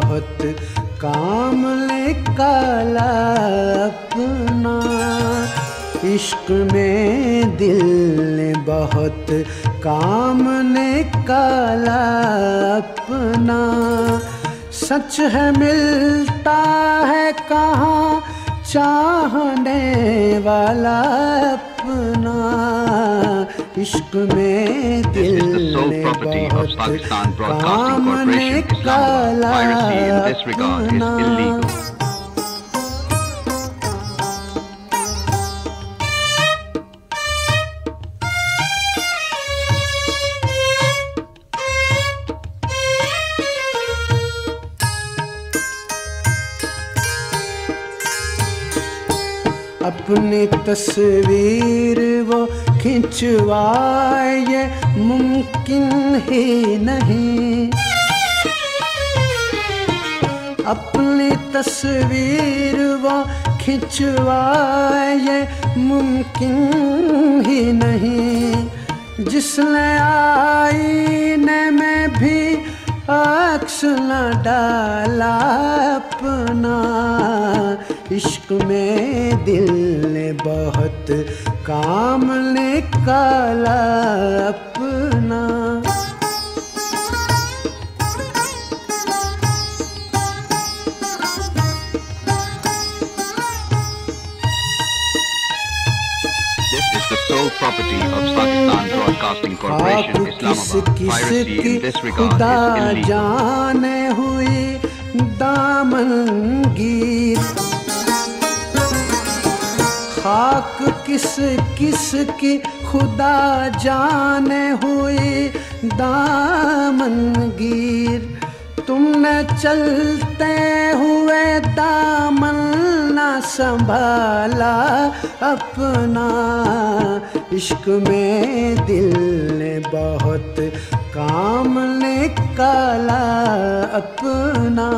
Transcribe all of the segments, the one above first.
बहुत काम निकाला अपना, इश्क में दिल ने बहुत काम निकाला अपना। सच है मिलता है कहाँ चाहने वाला अपना, इश्क में दिल ने बहुत काम निकाला अपना। अपनी तस्वीर वो खिंचवाए ये मुमकिन ही नहीं, अपनी तस्वीर वो खिंचवाए ये मुमकिन ही नहीं। जिसने आईने में भी अक्स न डाला अपना, इश्क में दिल ने बहुत काम निकाला अपना। This is the sole property of Pakistan Broadcasting Corporation, Islamabad. Piracy in this regard is illegal. जाने हुई दामनगीर, खाक किस किस की खुदा जाने हुई दामनगीर। तुमने चलते हुए दामन न संभाला अपना, इश्क में दिल ने बहुत काम निकाला अपना।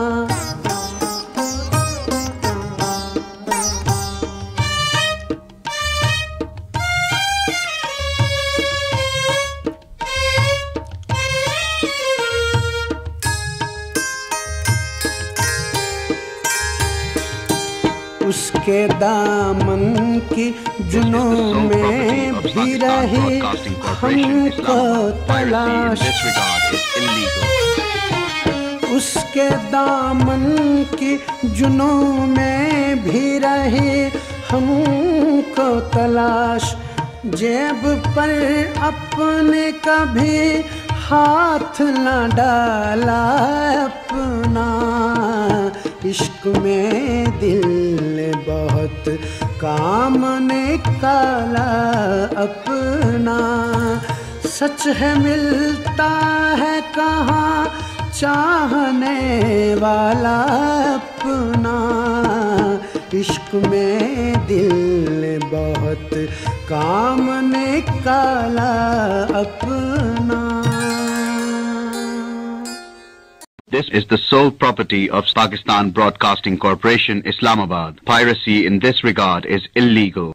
उसके दामन की जुनून में भी रही हमको तलाश, उसके दामन की जुनून में भी रही हमको तलाश। जेब पर अपने कभी हाथ न डाला अपना, इश्क में दिल ने बहुत काम निकाला अपना। सच है मिलता है कहाँ चाहने वाला अपना, इश्क में दिल ने बहुत काम निकाला अपना। This is the sole property of Pakistan Broadcasting Corporation, Islamabad. Piracy in this regard is illegal.